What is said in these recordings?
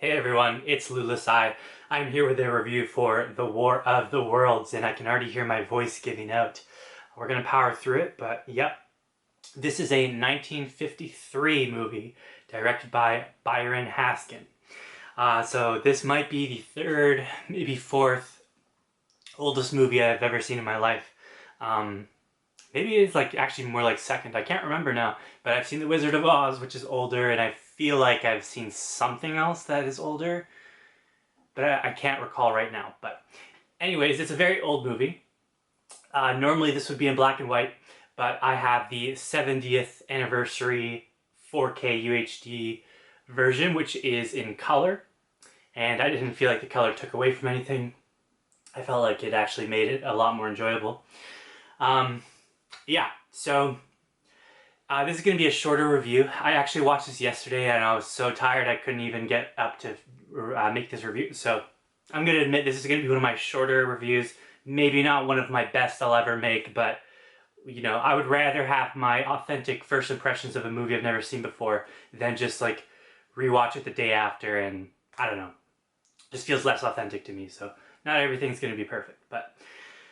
Hey everyone, it's Lulasai. I'm here with a review for The War of the Worlds, and I can already hear my voice giving out. We're gonna power through it, but yep. This is a 1953 movie directed by Byron Haskin. So this might be the third, maybe fourth oldest movie I've ever seen in my life. Um, Maybe it's like actually more like second. I can't remember now, but I've seen The Wizard of Oz, which is older, and I feel like I've seen something else that is older, but I can't recall right now. But anyways, it's a very old movie. Normally this would be in black and white, but I have the 70th anniversary 4K UHD version, which is in color, and I didn't feel like the color took away from anything. I felt like it actually made it a lot more enjoyable. Um, yeah, so this is going to be a shorter review. I actually watched this yesterday and I was so tired I couldn't even get up to make this review. So I'm going to admit this is going to be one of my shorter reviews. Maybe not one of my best I'll ever make, but you know, I would rather have my authentic first impressions of a movie I've never seen before than just like rewatch it the day after, and I don't know, just feels less authentic to me. So not everything's going to be perfect, but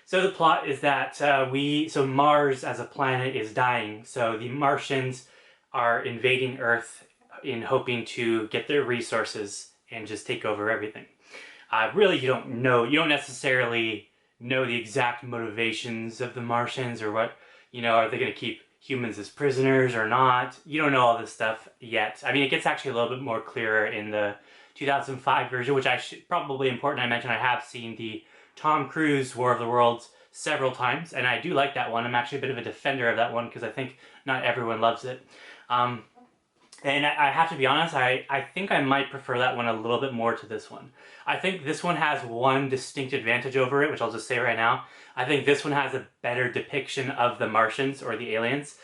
so the plot is that so Mars as a planet is dying. So the Martians are invading Earth in hoping to get their resources and just take over everything. Really, you don't necessarily know the exact motivations of the Martians or what, are they going to keep humans as prisoners or not? You don't know all this stuff yet. I mean, it gets actually a little bit more clearer in the 2005 version, which probably important I mention I have seen the Tom Cruise War of the Worlds several times, and I do like that one. I'm actually a bit of a defender of that one because I think not everyone loves it. Um, and I have to be honest, I think I might prefer that one a little bit more to this one. I think this one has one distinct advantage over it, which I'll just say right now. I think this one has a better depiction of the Martians or the aliens.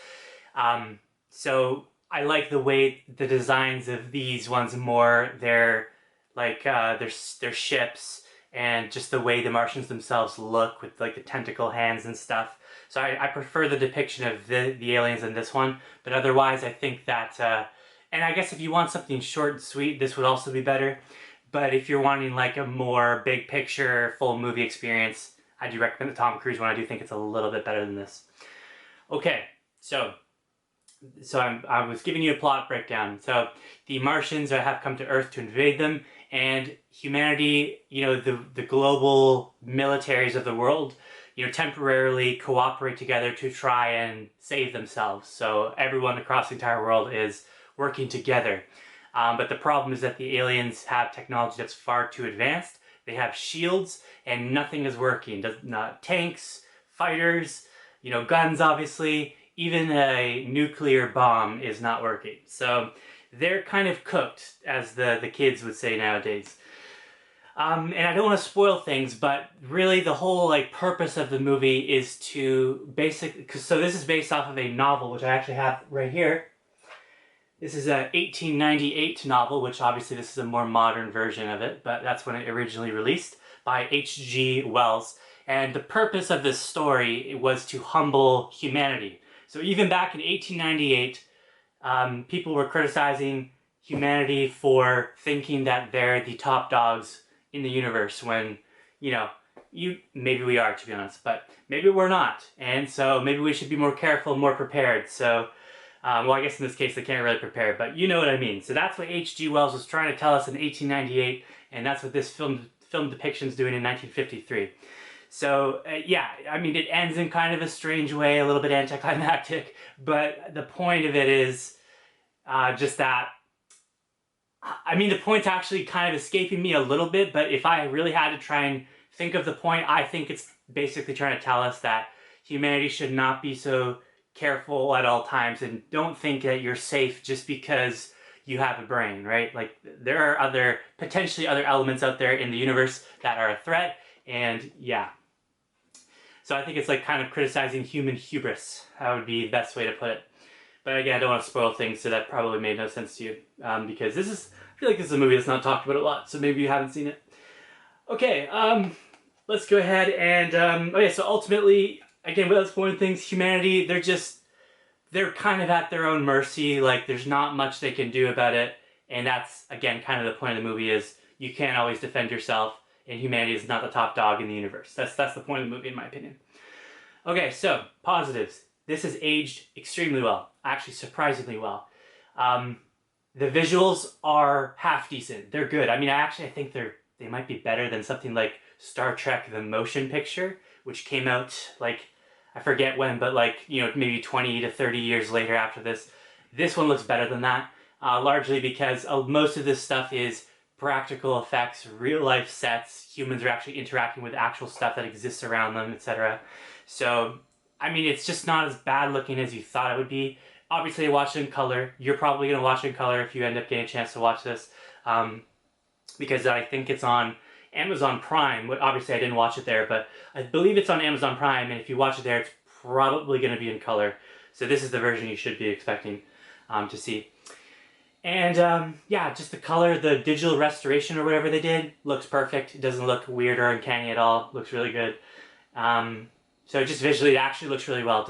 So I like the way the designs of these ones more. They're like their ships and just the way the Martians themselves look with like the tentacle hands and stuff. So I prefer the depiction of the aliens in this one, but otherwise I think that and I guess if you want something short and sweet, this would also be better. But if you're wanting like a more big picture, full movie experience, I do recommend the Tom Cruise one. I do think it's a little bit better than this. Okay, I was giving you a plot breakdown. So the Martians have come to Earth to invade them, and humanity, the global militaries of the world, temporarily cooperate together to try and save themselves. So everyone across the entire world is working together. But the problem is that the aliens have technology that's far too advanced. They have shields, and nothing is working. Not tanks, fighters, guns, obviously. Even a nuclear bomb is not working. So they're kind of cooked, as the kids would say nowadays. And I don't want to spoil things, but really the whole purpose of the movie is to so this is based off of a novel, which I actually have right here. This is a 1898 novel, which obviously this is a more modern version of it, but that's when it originally released, by H.G. Wells. And the purpose of this story was to humble humanity. So even back in 1898, people were criticizing humanity for thinking that they're the top dogs in the universe when, maybe we are, to be honest, but maybe we're not. And so maybe we should be more careful, more prepared. So, well, I guess in this case they can't really prepare, but you know what I mean. So that's what H.G. Wells was trying to tell us in 1898, and that's what this film depiction is doing in 1953. So, yeah, I mean, it ends in kind of a strange way, a little bit anticlimactic, but the point of it is just that, I mean, the point's actually kind of escaping me a little bit, but if I really had to try and think of the point, I think it's basically trying to tell us that humanity should not be so careful at all times, and don't think that you're safe just because you have a brain, right? Like, there are potentially other elements out there in the universe that are a threat, and yeah. So I think it's like kind of criticizing human hubris. That would be the best way to put it. But again, I don't want to spoil things, so that probably made no sense to you. Because I feel like this is a movie that's not talked about a lot, so maybe you haven't seen it. Okay, let's go ahead and, okay, so ultimately, again, without spoiling things, humanity, they're kind of at their own mercy. Like, there's not much they can do about it. And that's, again, kind of the point of the movie is you can't always defend yourself, and humanity is not the top dog in the universe. That's the point of the movie, in my opinion. Okay, so positives. This has aged extremely well, actually surprisingly well. The visuals are half decent. They're good. I mean, I think they might be better than something like Star Trek: The Motion Picture, which came out like, I forget when, but like, you know, maybe 20 to 30 years later after this. This one looks better than that, largely because most of this stuff is practical effects, real life sets. Humans are actually interacting with actual stuff that exists around them, etc. So, I mean, it's just not as bad looking as you thought it would be. Obviously, I watched it in color. You're probably going to watch it in color if you end up getting a chance to watch this, because I think it's on Amazon Prime. Obviously, I didn't watch it there, but I believe it's on Amazon Prime, and if you watch it there, it's probably going to be in color. So this is the version you should be expecting to see. And yeah, just the color, the digital restoration or whatever they did, looks perfect. It doesn't look weird or uncanny at all. Looks really good. So just visually, it actually looks really well,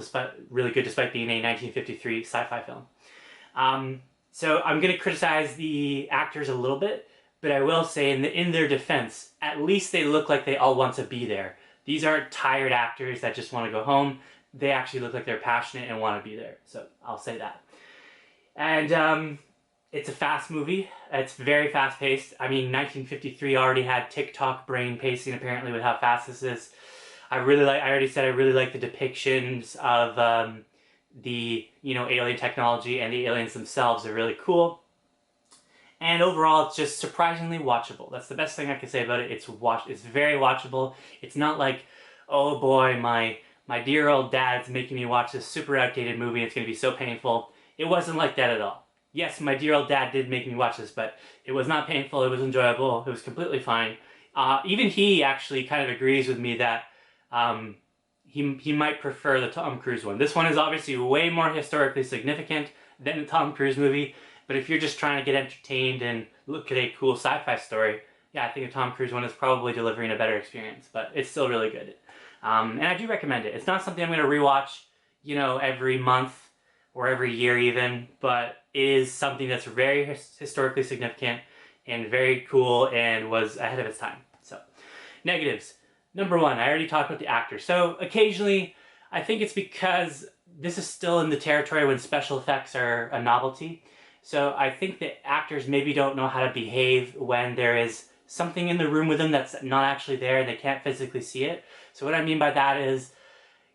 really good, despite being a 1953 sci-fi film. So I'm going to criticize the actors a little bit, but I will say in their defense, at least they look like they all want to be there. These aren't tired actors that just want to go home. They actually look like they're passionate and want to be there. So I'll say that. And it's a fast movie. It's very fast paced. I mean, 1953 already had TikTok brain pacing apparently with how fast this is. I already said I really like the depictions of the, you know, alien technology, and the aliens themselves are really cool. And overall, it's just surprisingly watchable. That's the best thing I can say about it. It's very watchable. It's not like, oh boy, my dear old dad's making me watch this super outdated movie. It's going to be so painful. It wasn't like that at all. Yes, my dear old dad did make me watch this, but it was not painful. It was enjoyable. It was completely fine. Even he actually kind of agrees with me that he might prefer the Tom Cruise one. This one is obviously way more historically significant than the Tom Cruise movie, but if you're just trying to get entertained and look at a cool sci-fi story, yeah, I think the Tom Cruise one is probably delivering a better experience, but it's still really good. And I do recommend it. It's not something I'm going to rewatch, you know, every month or every year even, but it is something that's very historically significant and very cool and was ahead of its time. So, negatives. Number one, I already talked about the actors. So occasionally, I think it's because this is still in the territory when special effects are a novelty. So I think that actors maybe don't know how to behave when there is something in the room with them that's not actually there and they can't physically see it. So what I mean by that is,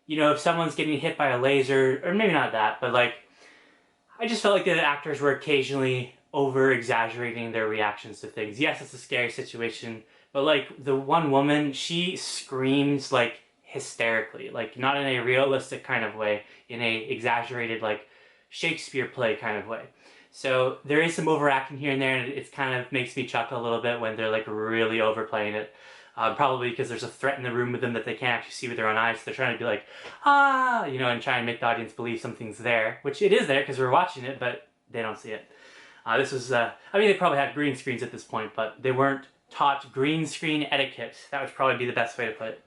you know, if someone's getting hit by a laser, or maybe not that, but like, I just felt like the actors were occasionally over-exaggerating their reactions to things. Yes, it's a scary situation, but like the one woman, she screams like hysterically, like not in a realistic kind of way, in a exaggerated like Shakespeare play kind of way. So there is some overacting here and there, and it kind of makes me chuckle a little bit when they're like really overplaying it. Probably because there's a threat in the room with them that they can't actually see with their own eyes. So they're trying to be like, ah, you know, and try and make the audience believe something's there, which it is there because we're watching it, but they don't see it. This was, I mean, they probably had green screens at this point, but they weren't taught green screen etiquette. That would probably be the best way to put it.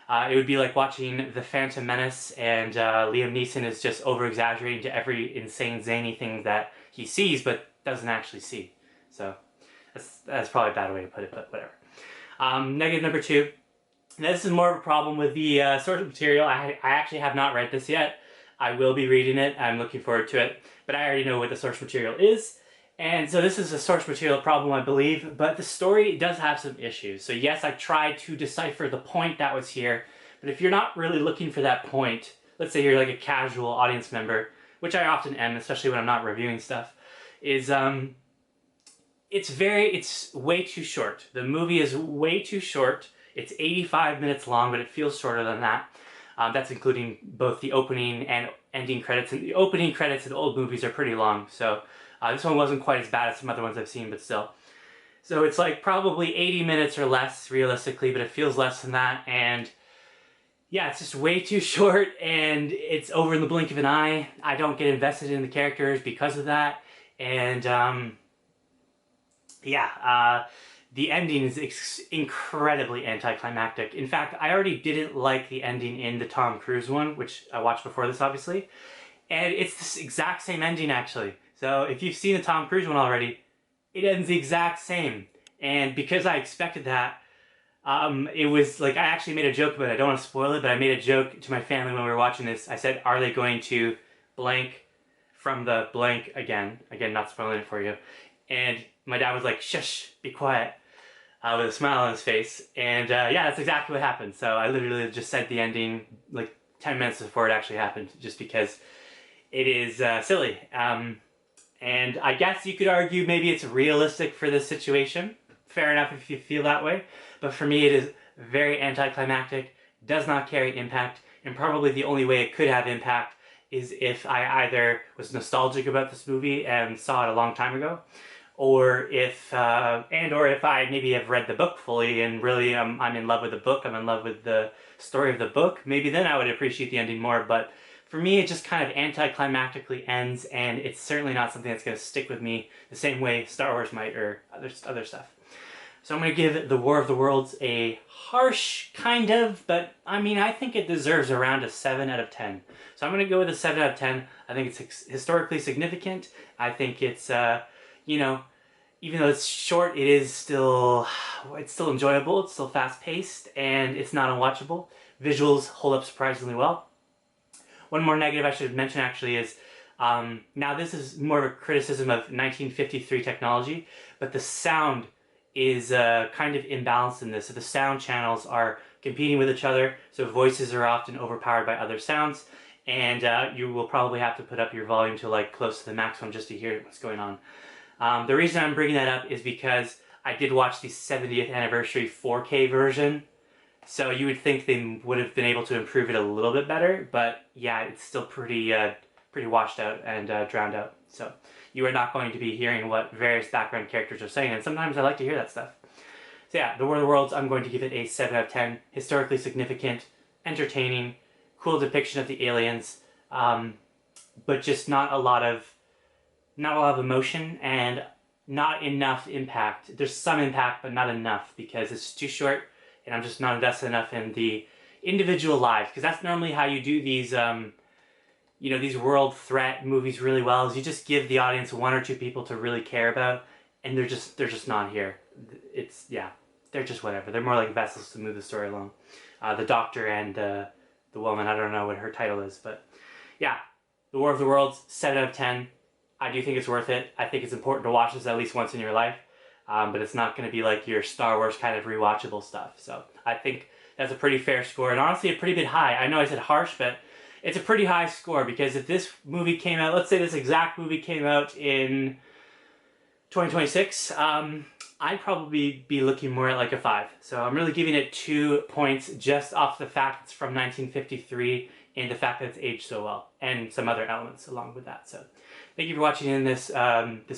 It would be like watching The Phantom Menace and Liam Neeson is just over-exaggerating to every insane, zany thing that he sees but doesn't actually see. So that's probably a bad way to put it, but whatever. Negative number two. Now, this is more of a problem with the source material. I actually have not read this yet. I will be reading it. I'm looking forward to it. But I already know what the source material is. And so this is a source material problem, I believe. But the story does have some issues. So yes, I tried to decipher the point that was here. But if you're not really looking for that point, let's say you're like a casual audience member, which I often am, especially when I'm not reviewing stuff, is it's way too short. The movie is way too short. It's 85 minutes long, but it feels shorter than that. That's including both the opening and ending credits. And the opening credits in old movies are pretty long, so this one wasn't quite as bad as some other ones I've seen, but still. So it's like probably 80 minutes or less, realistically, but it feels less than that. And yeah, it's just way too short, and it's over in the blink of an eye. I don't get invested in the characters because of that. And the ending is incredibly anticlimactic. In fact, I already didn't like the ending in the Tom Cruise one, which I watched before this, obviously. And it's this exact same ending, actually. So if you've seen the Tom Cruise one already, it ends the exact same. And because I expected that, it was like I actually made a joke about it. I don't want to spoil it, but I made a joke to my family when we were watching this. I said, "Are they going to blank from the blank again?" Again, not spoiling it for you. And my dad was like, "Shush, be quiet," with a smile on his face. And yeah, that's exactly what happened. So I literally just said the ending like 10 minutes before it actually happened, just because it is silly. And I guess you could argue maybe it's realistic for this situation. Fair enough if you feel that way. But for me, it is very anticlimactic, does not carry impact, and probably the only way it could have impact is if I either was nostalgic about this movie and saw it a long time ago, or if I maybe have read the book fully and really I'm in love with the book, I'm in love with the story of the book, maybe then I would appreciate the ending more. But for me, it just kind of anticlimactically ends, and it's certainly not something that's going to stick with me the same way Star Wars might, or other stuff. So I'm going to give The War of the Worlds a harsh, kind of, but I mean, I think it deserves around a 7 out of 10. So I'm going to go with a 7 out of 10. I think it's historically significant. I think it's, you know, even though it's short, it's still enjoyable, it's still fast-paced, and it's not unwatchable. Visuals hold up surprisingly well. One more negative I should mention actually is, now this is more of a criticism of 1953 technology, but the sound is kind of imbalanced in this. So the sound channels are competing with each other, so voices are often overpowered by other sounds, and you will probably have to put up your volume to like close to the maximum just to hear what's going on. The reason I'm bringing that up is because I did watch the 70th anniversary 4K version, so you would think they would have been able to improve it a little bit better, but yeah, it's still pretty washed out and drowned out. So you are not going to be hearing what various background characters are saying, and sometimes I like to hear that stuff. So yeah, The War of the Worlds, I'm going to give it a 7 out of 10. Historically significant, entertaining, cool depiction of the aliens, but just not a lot of emotion and not enough impact. There's some impact, but not enough because it's too short, and I'm just not invested enough in the individual lives, because that's normally how you do these, these world threat movies really well, is you just give the audience one or two people to really care about, and they're just not here. They're just whatever. They're more like vessels to move the story along. The Doctor and the woman, I don't know what her title is, but yeah, The War of the Worlds, 7 out of 10. I do think it's worth it. I think it's important to watch this at least once in your life. But it's not going to be like your Star Wars kind of rewatchable stuff. So I think that's a pretty fair score, and honestly a pretty bit high. I know I said harsh, but it's a pretty high score, because if this movie came out, let's say this exact movie came out in 2026, I'd probably be looking more at like a 5. So I'm really giving it 2 points just off the fact it's from 1953 and the fact that it's aged so well, and some other elements along with that. So thank you for watching in this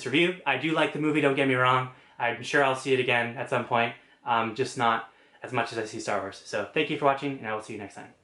review. I do like the movie, don't get me wrong. I'm sure I'll see it again at some point, just not as much as I see Star Wars. So thank you for watching, and I will see you next time.